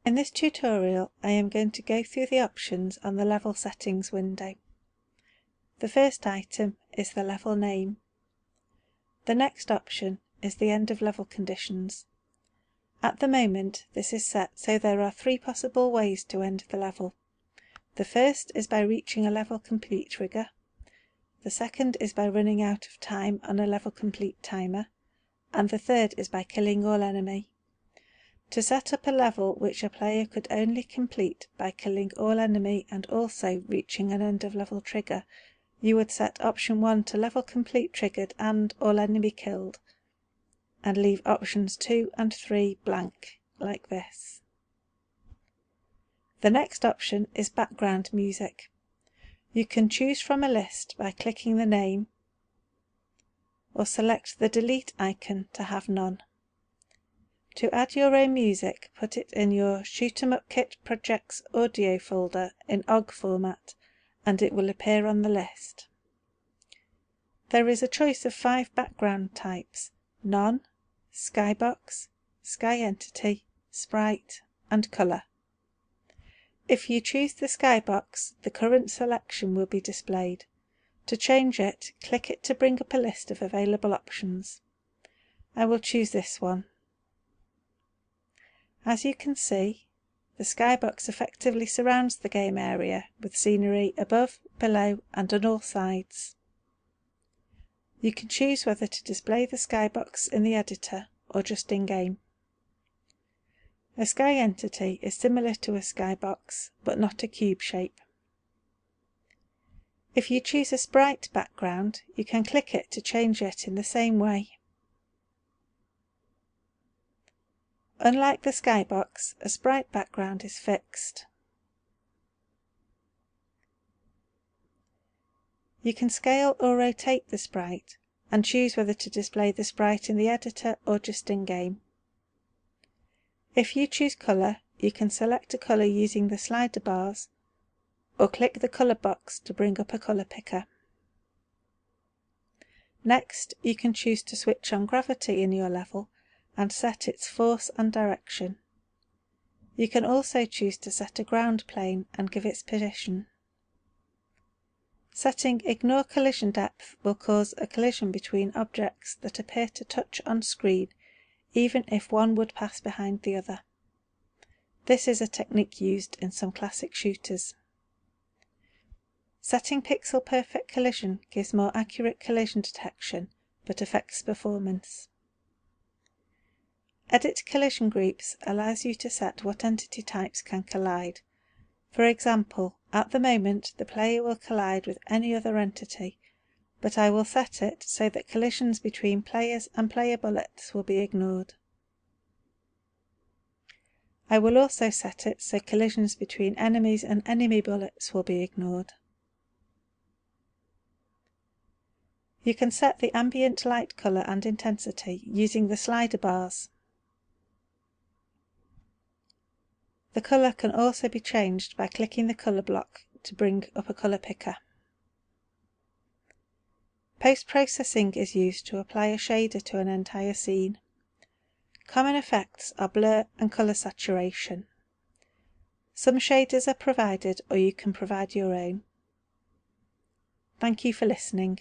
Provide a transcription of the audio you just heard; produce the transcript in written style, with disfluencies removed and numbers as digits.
In this tutorial, I am going to go through the options on the level settings window. The first item is the level name. The next option is the end of level conditions. At the moment, this is set so there are 3 possible ways to end the level. The first is by reaching a level complete trigger. The second is by running out of time on a level complete timer. And the third is by killing all enemy. To set up a level which a player could only complete by killing all enemy and also reaching an end of level trigger, you would set option 1 to level complete triggered and all enemy killed, and leave options 2 and 3 blank, like this. The next option is background music. You can choose from a list by clicking the name, or select the delete icon to have none. To add your own music, put it in your Shoot 'em Up Kit Projects audio folder in OGG format, and it will appear on the list. There is a choice of 5 background types: None, Skybox, Sky Entity, Sprite, and Colour. If you choose the Skybox, the current selection will be displayed. To change it, click it to bring up a list of available options. I will choose this one. As you can see, the skybox effectively surrounds the game area with scenery above, below and on all sides. You can choose whether to display the skybox in the editor or just in-game. A sky entity is similar to a skybox, but not a cube shape. If you choose a sprite background, you can click it to change it in the same way. Unlike the skybox, a sprite background is fixed. You can scale or rotate the sprite, and choose whether to display the sprite in the editor or just in-game. If you choose colour, you can select a colour using the slider bars, or click the colour box to bring up a colour picker. Next, you can choose to switch on gravity in your level and set its force and direction. You can also choose to set a ground plane and give its position. Setting Ignore Collision Depth will cause a collision between objects that appear to touch on screen, even if one would pass behind the other. This is a technique used in some classic shooters. Setting Pixel Perfect Collision gives more accurate collision detection, but affects performance. Edit Collision Groups allows you to set what entity types can collide. For example, at the moment the player will collide with any other entity, but I will set it so that collisions between players and player bullets will be ignored. I will also set it so collisions between enemies and enemy bullets will be ignored. You can set the ambient light colour and intensity using the slider bars. The colour can also be changed by clicking the colour block to bring up a colour picker. Post-processing is used to apply a shader to an entire scene. Common effects are blur and colour saturation. Some shaders are provided, or you can provide your own. Thank you for listening.